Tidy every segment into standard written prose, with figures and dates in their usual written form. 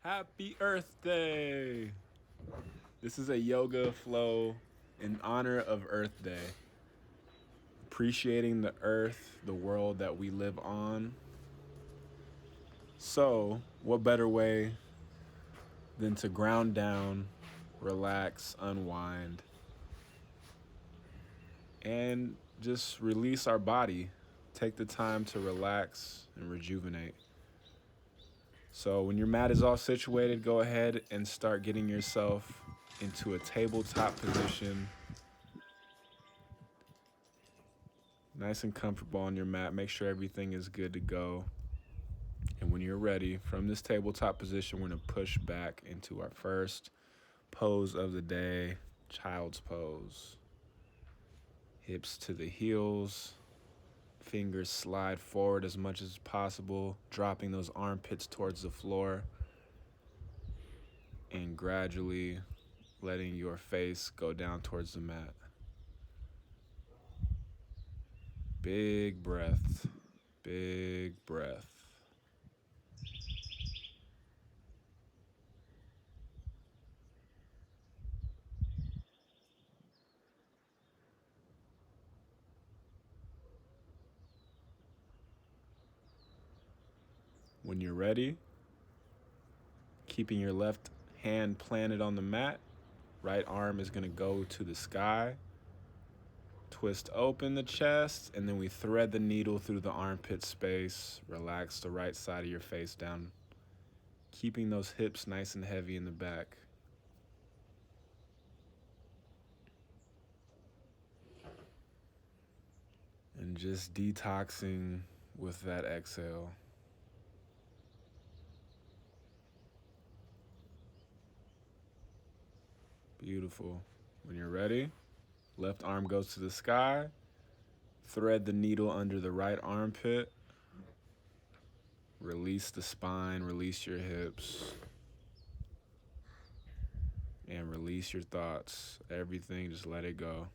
Happy Earth Day! This is a yoga flow in honor of Earth Day. Appreciating the earth, the world that we live on. So, what better way than to ground down, relax, unwind, and just release our body? Take the time to relax and rejuvenate. So, when your mat is all situated, go ahead and start getting yourself into a tabletop position. Nice and comfortable on your mat. Make sure everything is good to go. And when you're ready, from this tabletop position, we're going to push back into our first pose of the day, child's pose. Hips to the heels, fingers slide forward as much as possible, dropping those armpits towards the floor, and gradually letting your face go down towards the mat. Big breath, big breath. When you're ready, keeping your left hand planted on the mat, right arm is going to go to the sky. Twist open the chest, and then we thread the needle through the armpit space. Relax the right side of your face down, keeping those hips nice and heavy in the back. And just detoxing with that exhale. Beautiful. When you're ready, left arm goes to the sky. Thread the needle under the right armpit. Release the spine, release your hips, and release your thoughts. Everything, just let it go.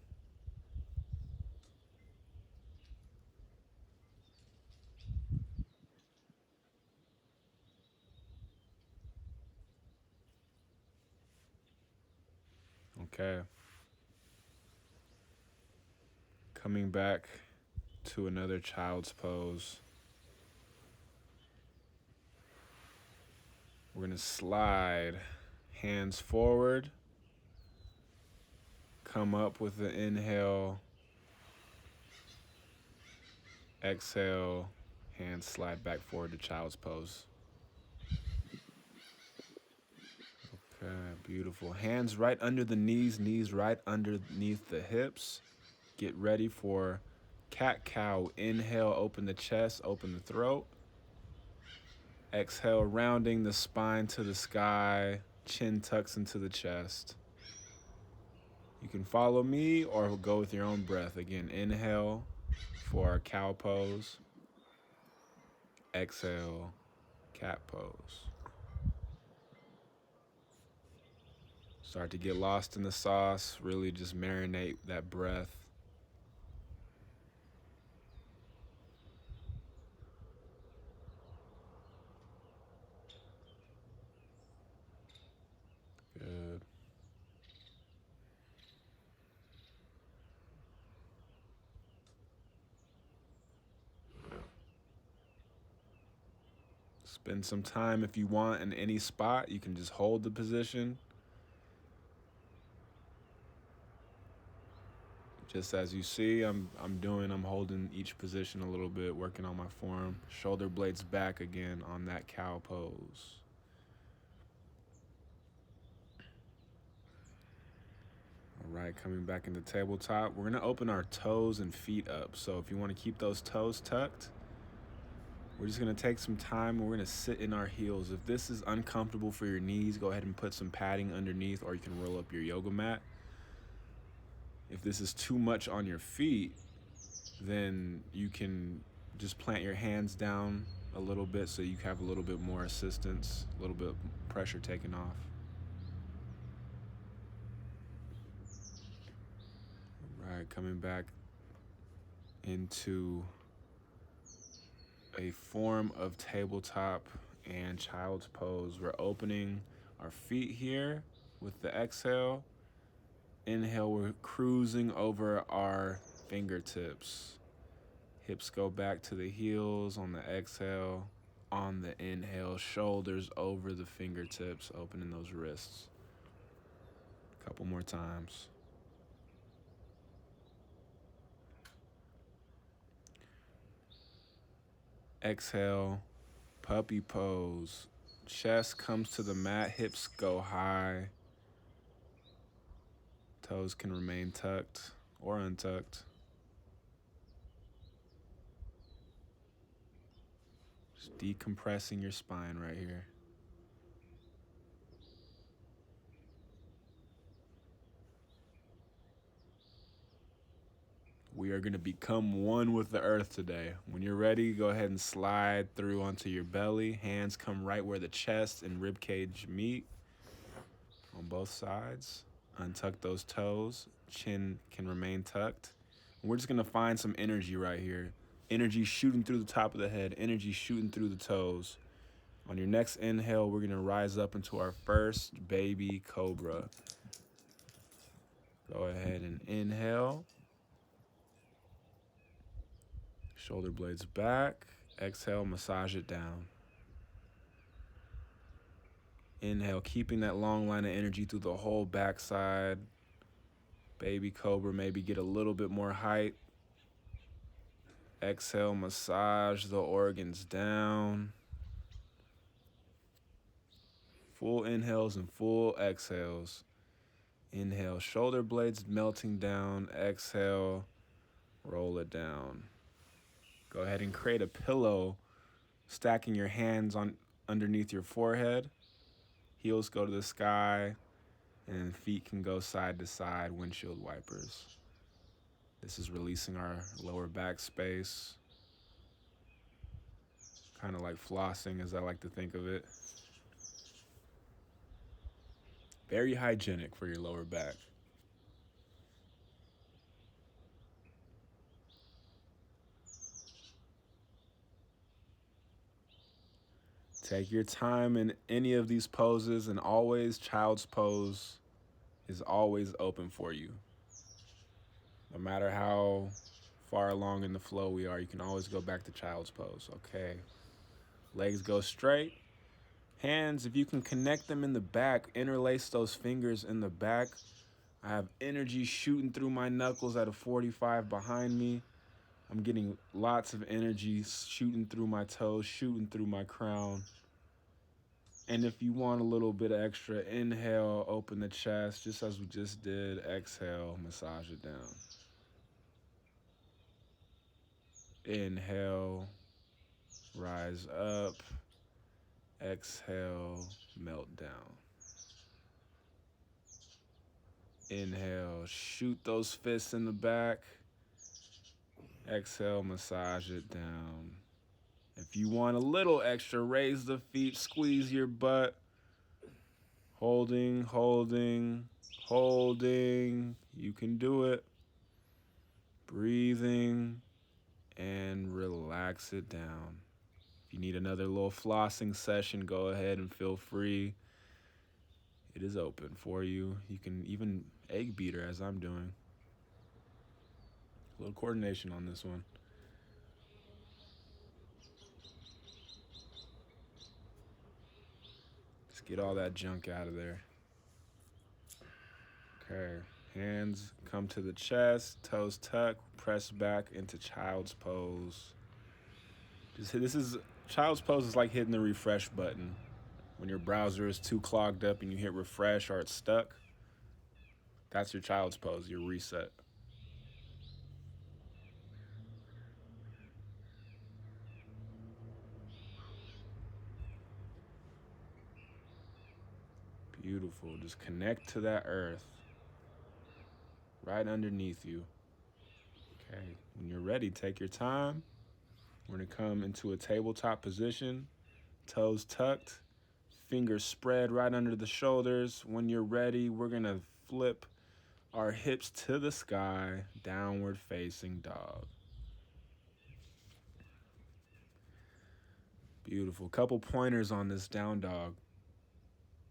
Okay. Coming back to another child's pose. We're going to slide hands forward. Come up with the inhale. Exhale. Hands slide back forward to child's pose. Okay, beautiful. Hands right under the knees right underneath the hips. Get ready for cat-cow. Inhale, open the chest, open the throat. Exhale, rounding the spine to the sky, chin tucks into the chest. You can follow me or go with your own breath. Again, inhale for our cow pose. Exhale, cat pose. Start to get lost in the sauce. Really just marinate that breath. Good. Spend some time if you want in any spot. You can just hold the position. Just as you see, I'm holding each position a little bit, working on my form. Shoulder blades back again on that cow pose. All right, coming back into tabletop. We're gonna open our toes and feet up. So if you wanna keep those toes tucked, we're just gonna take some time and we're gonna sit in our heels. If this is uncomfortable for your knees, go ahead and put some padding underneath, or you can roll up your yoga mat. If this is too much on your feet, then you can just plant your hands down a little bit so you have a little bit more assistance, a little bit pressure taken off. All right, coming back into a form of tabletop and child's pose. We're opening our feet here with the exhale. Inhale, we're cruising over our fingertips. Hips go back to the heels on the exhale. On the inhale, shoulders over the fingertips, opening those wrists. A couple more times. Exhale, puppy pose. Chest comes to the mat, hips go high. Toes can remain tucked or untucked. Just decompressing your spine right here. We are going to become one with the earth today. When you're ready, go ahead and slide through onto your belly. Hands come right where the chest and rib cage meet on both sides. Untuck those toes. Chin can remain tucked. And we're just going to find some energy right here. Energy shooting through the top of the head. Energy shooting through the toes. On your next inhale, we're going to rise up into our first baby cobra. Go ahead and inhale. Shoulder blades back. Exhale, massage it down. Inhale, keeping that long line of energy through the whole backside. Baby cobra, maybe get a little bit more height. Exhale, massage the organs down. Full inhales and full exhales. Inhale, shoulder blades melting down. Exhale, roll it down. Go ahead and create a pillow, stacking your hands on underneath your forehead. Heels go to the sky, and feet can go side to side, windshield wipers. This is releasing our lower back space. Kind of like flossing, as I like to think of it. Very hygienic for your lower back. Take your time in any of these poses, and always child's pose is always open for you. No matter how far along in the flow we are, you can always go back to child's pose. Okay. Legs go straight. Hands, if you can connect them in the back, interlace those fingers in the back. I have energy shooting through my knuckles at a 45 behind me. I'm getting lots of energy shooting through my toes, shooting through my crown. And if you want a little bit of extra, inhale, open the chest, just as we just did. Exhale, massage it down. Inhale, rise up. Exhale, melt down. Inhale, shoot those fists in the back. Exhale, massage it down. If you want a little extra, raise the feet, squeeze your butt. Holding, holding, holding. You can do it. Breathing and relax it down. If you need another little flossing session, go ahead and feel free. It is open for you. You can even egg beater as I'm doing. A little coordination on this one. Just get all that junk out of there. Okay, hands come to the chest, toes tuck, press back into child's pose. Child's pose is like hitting the refresh button. When your browser is too clogged up and you hit refresh or it's stuck, that's your child's pose, your reset. Beautiful. Just connect to that earth right underneath you. Okay, when you're ready, take your time. We're gonna come into a tabletop position, toes tucked, fingers spread right under the shoulders. When you're ready, we're gonna flip our hips to the sky, downward facing dog. Beautiful. Couple pointers on this down dog.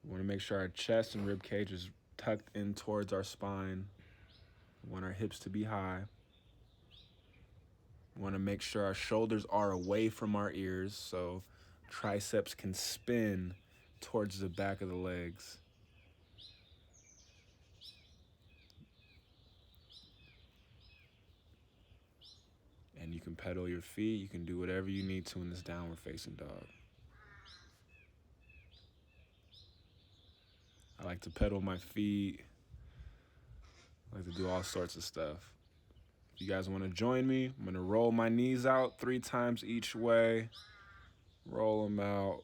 We want to make sure our chest and rib cage is tucked in towards our spine. We want our hips to be high. We want to make sure our shoulders are away from our ears so triceps can spin towards the back of the legs. And you can pedal your feet. You can do whatever you need to in this downward facing dog. I like to pedal my feet. I like to do all sorts of stuff. If you guys want to join me, I'm going to roll my knees out 3 times each way. Roll them out.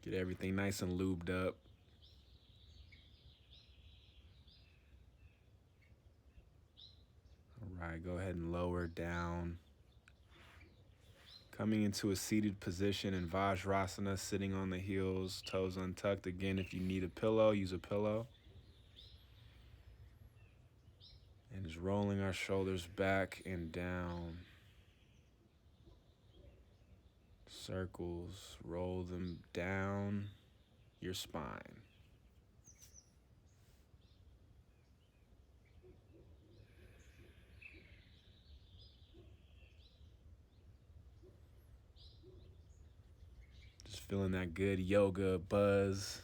Get everything nice and lubed up. All right, go ahead and lower down. Coming into a seated position in Vajrasana, sitting on the heels, toes untucked. Again, if you need a pillow, use a pillow. And just rolling our shoulders back and down. Circles, roll them down your spine. Just feeling that good yoga buzz,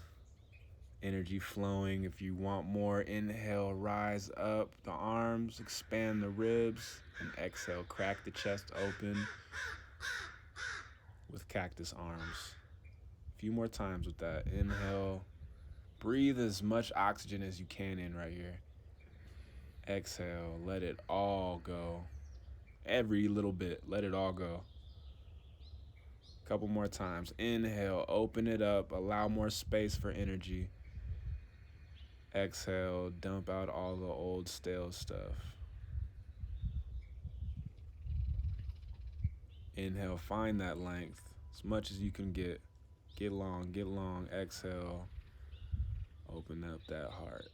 energy flowing. If you want more, inhale, rise up the arms, expand the ribs, and exhale, crack the chest open with cactus arms. A few more times with that. Inhale, breathe as much oxygen as you can in right here. Exhale, let it all go. Every little bit, let it all go. Couple more times. Inhale, open it up, allow more space for energy. Exhale, dump out all the old stale stuff. Inhale, find that length as much as you can get. Get long, get long. Exhale, open up that heart.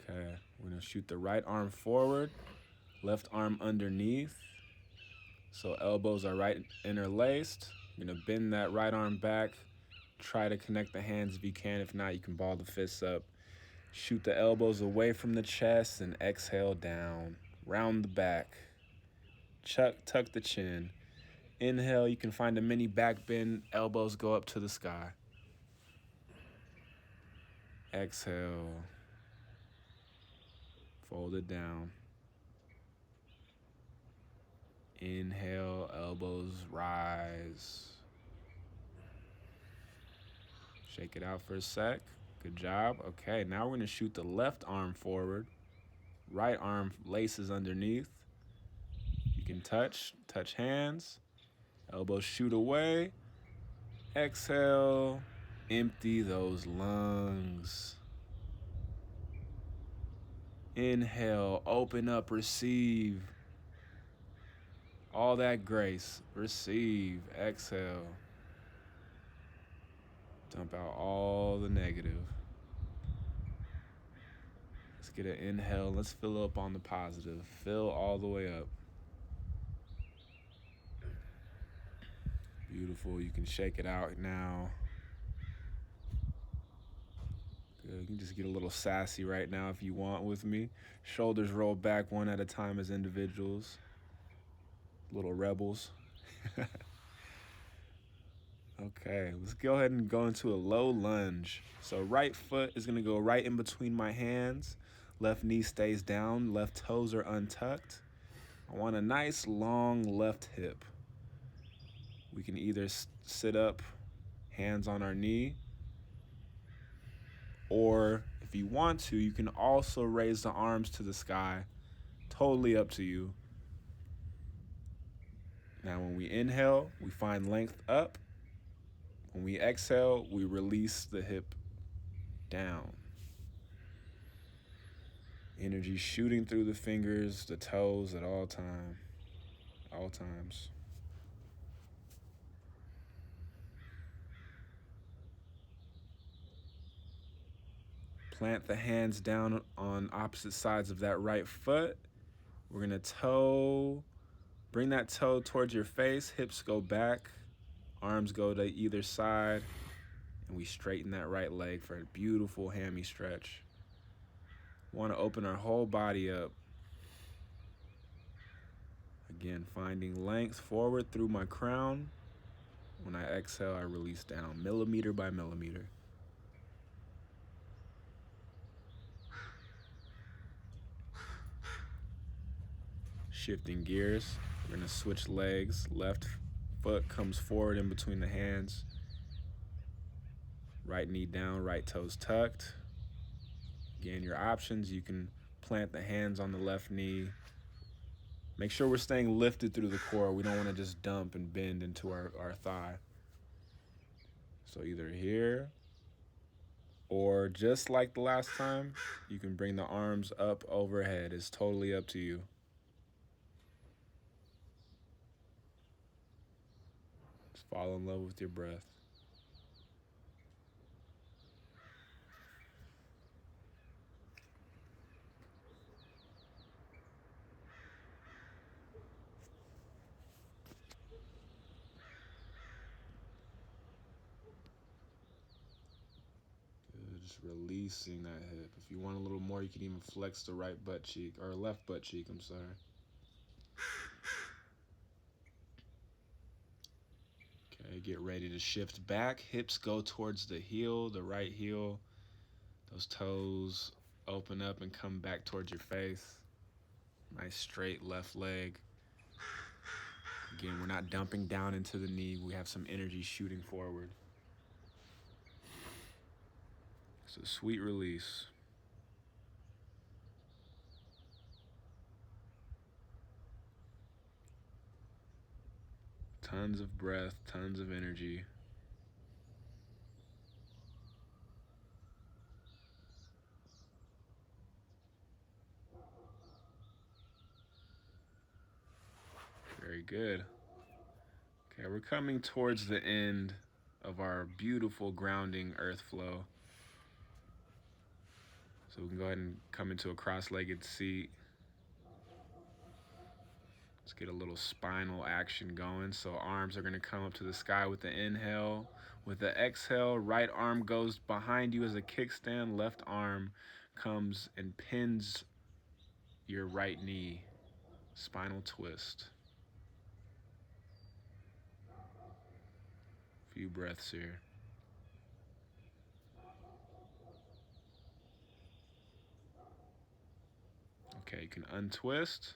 Okay, we're gonna shoot the right arm forward, left arm underneath. So elbows are right interlaced. You're gonna bend that right arm back. Try to connect the hands if you can. If not, you can ball the fists up. Shoot the elbows away from the chest and exhale down. Round the back. Tuck the chin. Inhale, you can find a mini back bend. Elbows go up to the sky. Exhale. Fold it down. Inhale, elbows rise. Shake it out for a sec. Good job. Okay, now we're gonna shoot the left arm forward. Right arm laces underneath. You can touch hands. Elbows shoot away. Exhale, empty those lungs. Inhale, open up, receive. All that grace, receive. Exhale. Dump out all the negative. Let's get an inhale. Let's fill up on the positive. Fill all the way up. Beautiful. You can shake it out now. Good. You can just get a little sassy right now if you want with me. Shoulders roll back one at a time as individuals. Little rebels. Okay, let's go ahead and go into a low lunge. So right foot is gonna go right in between my hands. Left knee stays down, left toes are untucked. I want a nice long left hip. We can either sit up, hands on our knee, or if you want to, you can also raise the arms to the sky. Totally up to you. Now when we inhale, we find length up. When we exhale, we release the hip down. Energy shooting through the fingers, the toes at all times. Plant the hands down on opposite sides of that right foot. We're gonna bring that toe towards your face, hips go back, arms go to either side, and we straighten that right leg for a beautiful hammy stretch. We wanna open our whole body up. Again, finding length forward through my crown. When I exhale, I release down, millimeter by millimeter. Shifting gears, we're gonna switch legs. Left foot comes forward in between the hands. Right knee down, right toes tucked. Again, your options, you can plant the hands on the left knee. Make sure we're staying lifted through the core. We don't want to just dump and bend into our thigh. So either here, or just like the last time, you can bring the arms up overhead. It's totally up to you. Just fall in love with your breath. Good, just releasing that hip. If you want a little more, you can even flex the right butt cheek, or left butt cheek, I'm sorry. Okay, get ready to shift back. Hips go towards the heel, the right heel. Those toes open up and come back towards your face. Nice straight left leg. Again, we're not dumping down into the knee. We have some energy shooting forward. It's a sweet release. Tons of breath, tons of energy. Very good. Okay, we're coming towards the end of our beautiful grounding earth flow. So we can go ahead and come into a cross-legged seat. Let's get a little spinal action going. So arms are gonna come up to the sky with the inhale. With the exhale, right arm goes behind you as a kickstand. Left arm comes and pins your right knee. Spinal twist. Few breaths here. Okay, you can untwist.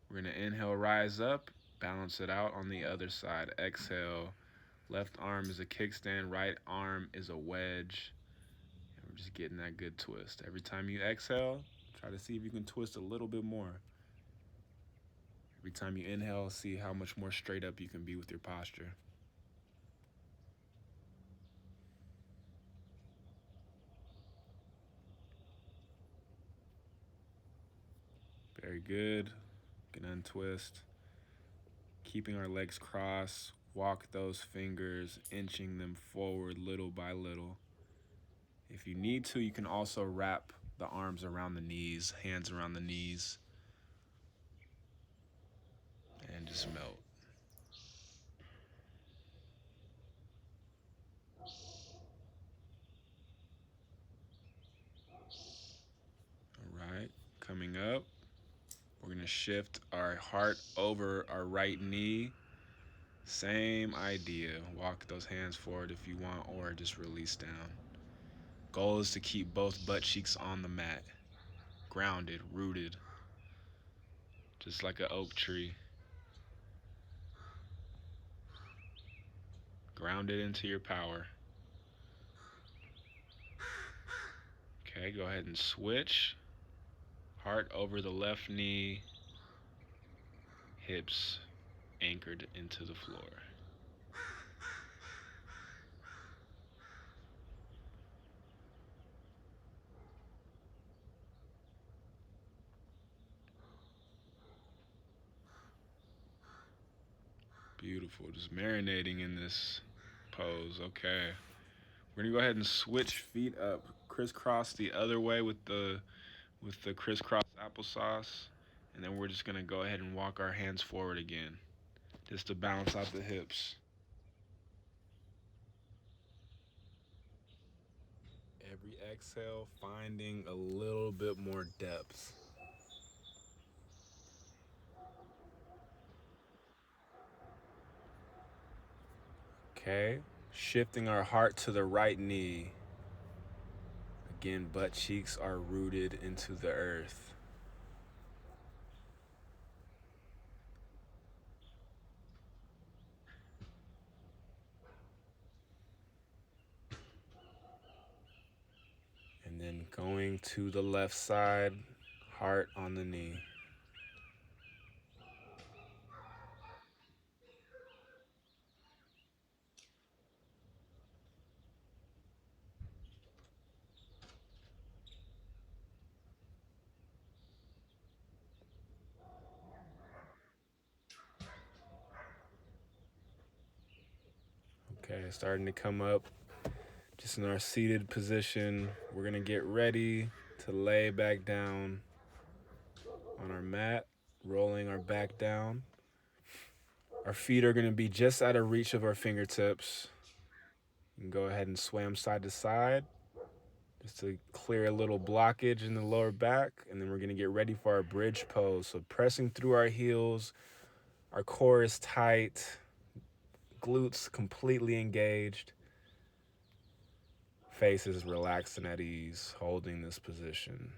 We're gonna inhale, rise up, balance it out on the other side. Exhale, left arm is a kickstand, right arm is a wedge. And we're just getting that good twist. Every time you exhale, try to see if you can twist a little bit more. Every time you inhale, see how much more straight up you can be with your posture. Very good. You can untwist. Keeping our legs crossed, walk those fingers, inching them forward little by little. If you need to, you can also wrap the arms around the knees, hands around the knees, and just melt. All right, coming up, we're gonna shift our heart over our right knee. Same idea. Walk those hands forward if you want, or just release down. Goal is to keep both butt cheeks on the mat, grounded, rooted, just like an oak tree. Grounded into your power. Okay, go ahead and switch. Heart over the left knee, hips anchored into the floor. Beautiful, just marinating in this pose. Okay, we're gonna go ahead and switch feet up. crisscross the other way with the crisscross applesauce, and then we're just gonna go ahead and walk our hands forward again, just to balance out the hips. Every exhale, finding a little bit more depth. Okay, shifting our heart to the right knee. Again, butt cheeks are rooted into the earth. And then going to the left side, heart on the knee. Okay, starting to come up just in our seated position. We're gonna get ready to lay back down on our mat, rolling our back down. Our feet are gonna be just out of reach of our fingertips. You can go ahead and sway them side to side just to clear a little blockage in the lower back. And then we're gonna get ready for our bridge pose. So pressing through our heels, our core is tight, glutes completely engaged. Face is relaxed and at ease, holding this position.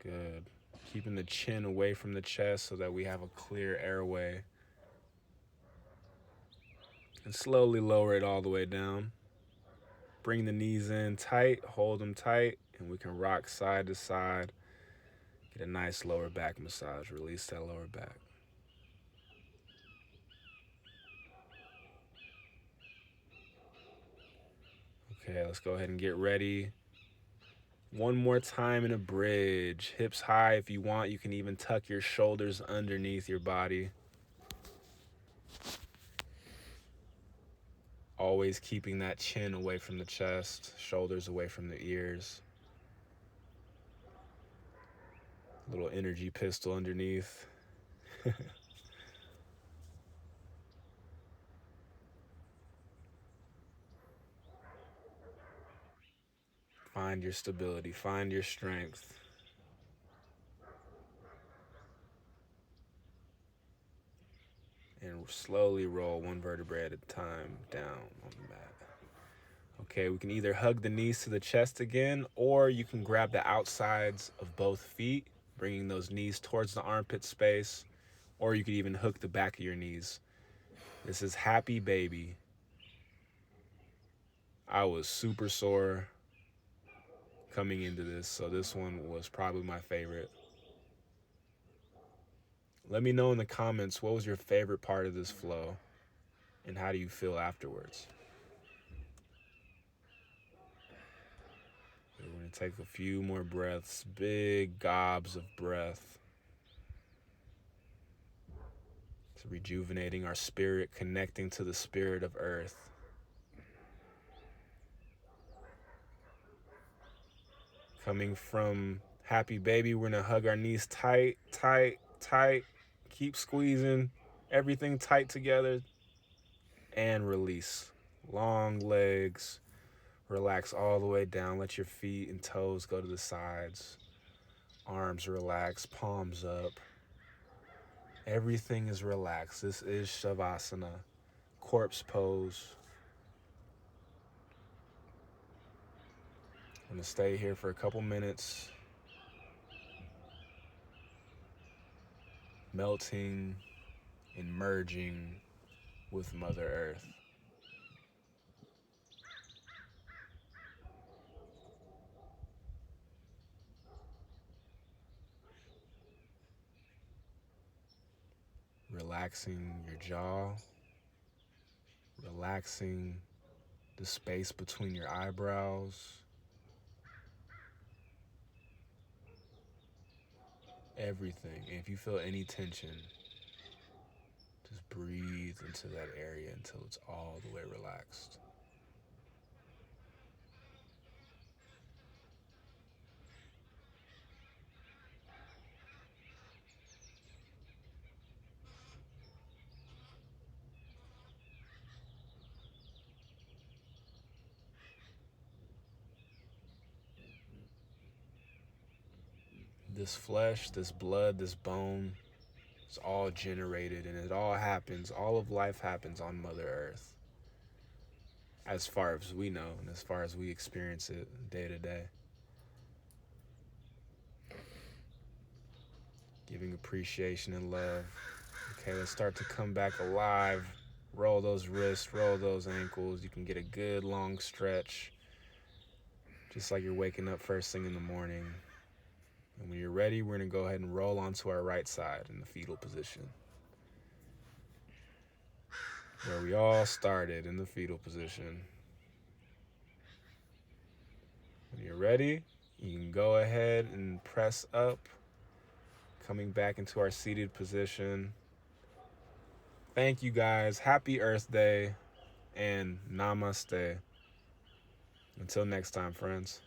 Good. Keeping the chin away from the chest so that we have a clear airway. And slowly lower it all the way down. Bring the knees in tight, hold them tight, and we can rock side to side. Get a nice lower back massage. Release that lower back. Okay, let's go ahead and get ready. One more time in a bridge. Hips high if you want. You can even tuck your shoulders underneath your body. Always keeping that chin away from the chest, shoulders away from the ears. Little energy pistol underneath. Find your stability, find your strength. And slowly roll one vertebrae at a time down on the mat. Okay, we can either hug the knees to the chest again, or you can grab the outsides of both feet, bringing those knees towards the armpit space, or you could even hook the back of your knees. This is Happy Baby. I was super sore coming into this, so this one was probably my favorite. Let me know in the comments, what was your favorite part of this flow, and how do you feel afterwards? We're going to take a few more breaths, big gobs of breath. It's rejuvenating our spirit, connecting to the spirit of earth. Coming from Happy Baby, we're going to hug our knees tight, tight, tight. Keep squeezing, everything tight together, and release. Long legs. Relax all the way down. Let your feet and toes go to the sides. Arms relax, palms up. Everything is relaxed. This is Shavasana, corpse pose. I'm gonna stay here for a couple minutes, melting and merging with Mother Earth. Relaxing your jaw, relaxing the space between your eyebrows. Everything. And if you feel any tension, Just breathe into that area until it's all the way relaxed. This flesh, this blood, this bone, it's all generated, and it all happens. All of life happens on Mother Earth, as far as we know and as far as we experience it day to day. Giving appreciation and love. Okay, let's start to come back alive. Roll those wrists, roll those ankles. You can get a good long stretch, just like you're waking up first thing in the morning. And when you're ready, we're going to go ahead and roll onto our right side in the fetal position, where we all started, in the fetal position. When you're ready, you can go ahead and press up, coming back into our seated position. Thank you guys. Happy Earth Day and namaste. Until next time, friends.